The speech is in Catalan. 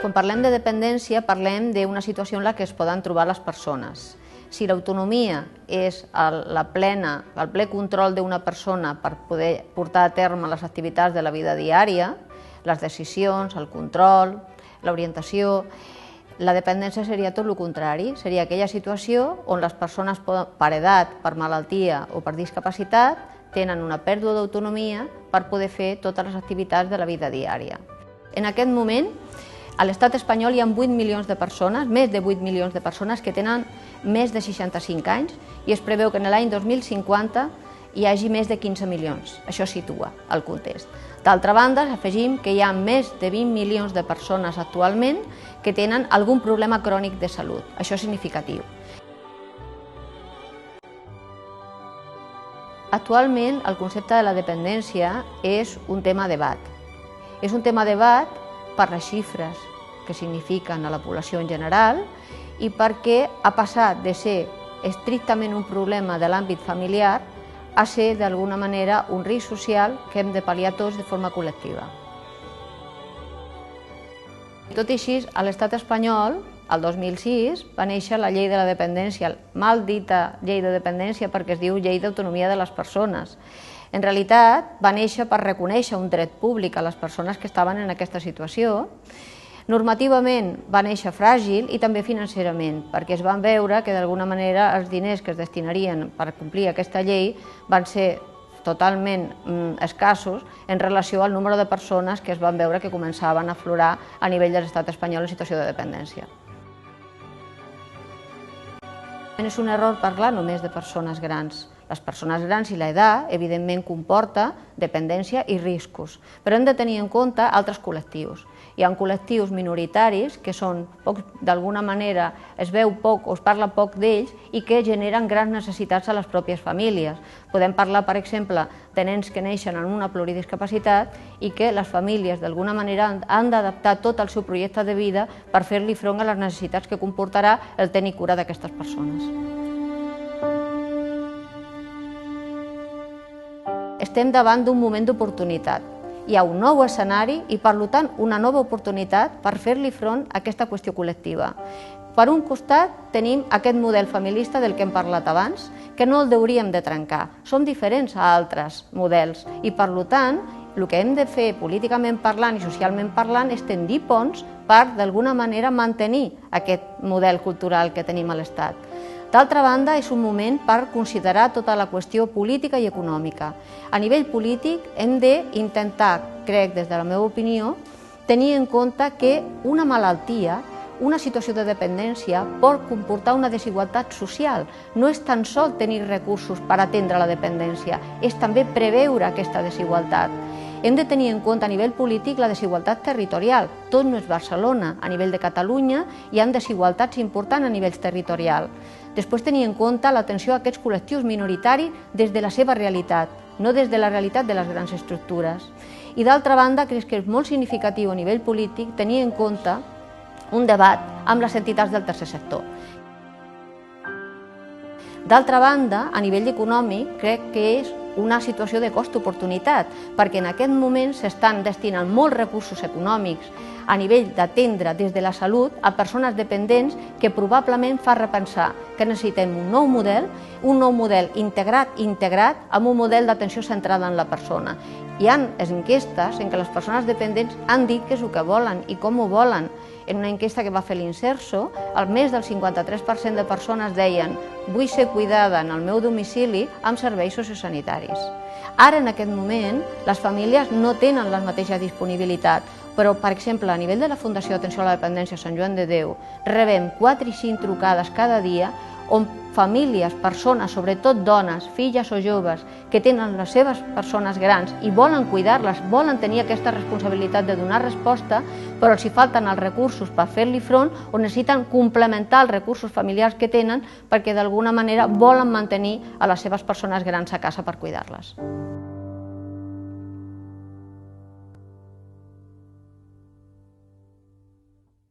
Quan parlem de dependència, parlem d'una situació en la que es poden trobar les persones. Si l'autonomia és el ple control d'una persona per poder portar a terme les activitats de la vida diària, les decisions, el control, l'orientació, la dependència seria tot el contrari, seria aquella situació on les persones per edat, per malaltia o per discapacitat tenen una pèrdua d'autonomia per poder fer totes les activitats de la vida diària. En aquest moment, a l'estat espanyol hi ha 8 milions de persones, més de 8 milions de persones que tenen més de 65 anys i es preveu que en l'any 2050 hi hagi més de 15 milions. Això situa el context. D'altra banda, afegim que hi ha més de 20 milions de persones actualment que tenen algun problema crònic de salut. Això és significatiu. Actualment, el concepte de la dependència és un tema de debat. És un tema de debat per les xifres que signifiquen a la població en general i perquè ha passat de ser estrictament un problema de l'àmbit familiar a ser, d'alguna manera, un risc social que hem de pal·liar tots de forma col·lectiva. Tot i així, a l'estat espanyol, el 2006, va néixer la llei de la dependència, mal dita llei de dependència perquè es diu llei d'autonomia de les persones. En realitat, va néixer per reconèixer un dret públic a les persones que estaven en aquesta situació. Normativament va néixer fràgil i també financerament, perquè es van veure que d'alguna manera els diners que es destinarien per complir aquesta llei van ser totalment escassos en relació al número de persones que es van veure que començaven a aflorar a nivell de l'estat espanyol en situació de dependència. És un error parlar només de persones grans. Les persones grans i l'edat, evidentment, comporta dependència i riscos, però hem de tenir en compte altres col·lectius. Hi ha col·lectius minoritaris que són, d'alguna manera, es veu poc o es parla poc d'ells i que generen grans necessitats a les pròpies famílies. Podem parlar, per exemple, de nens que neixen amb una pluridiscapacitat i que les famílies, d'alguna manera, han d'adaptar tot el seu projecte de vida per fer-li front a les necessitats que comportarà el tenir cura d'aquestes persones. Estem davant d'un moment d'oportunitat. Hi ha un nou escenari i, per tant, una nova oportunitat per fer-li front a aquesta qüestió col·lectiva. Per un costat, tenim aquest model familista del que hem parlat abans, que no el hauríem de trencar. Som diferents a altres models i, per tant, el que hem de fer políticament parlant i socialment parlant és tendir ponts per, d'alguna manera, mantenir aquest model cultural que tenim a l'Estat. D'altra banda, és un moment per considerar tota la qüestió política i econòmica. A nivell polític hem d'intentar, crec des de la meva opinió, tenir en compte que una malaltia, una situació de dependència pot comportar una desigualtat social. No és tan sol tenir recursos per atendre la dependència, és també preveure aquesta desigualtat. Hem de tenir en compte a nivell polític la desigualtat territorial. Tot no és Barcelona. A nivell de Catalunya hi ha desigualtats importants a nivell territorial. Després tenir en compte l'atenció a aquests col·lectius minoritaris des de la seva realitat, no des de la realitat de les grans estructures. I d'altra banda, crec que és molt significatiu a nivell polític tenir en compte un debat amb les entitats del tercer sector. D'altra banda, a nivell econòmic, crec que és una situació de cost-oportunitat, perquè en aquest moment s'estan destinant molts recursos econòmics a nivell d'atendre des de la salut a persones dependents que probablement fa repensar que necessitem un nou model integrat amb un model d'atenció centrada en la persona. Hi ha enquestes en què les persones dependents han dit què és el que volen i com ho volen. En una enquesta que va fer l'Inserso, més del 53% de persones deien «vull ser cuidada en el meu domicili amb serveis sociosanitaris». Ara, en aquest moment, les famílies no tenen la mateixa disponibilitat, però, per exemple, a nivell de la Fundació d'Atenció a la Dependència Sant Joan de Déu, rebem 4 i 5 trucades cada dia on famílies, persones, sobretot dones, filles o joves, que tenen les seves persones grans i volen cuidar-les, volen tenir aquesta responsabilitat de donar resposta, però els hi falten els recursos per fer-li front o necessiten complementar els recursos familiars que tenen perquè d'alguna manera volen mantenir a les seves persones grans a casa per cuidar-les.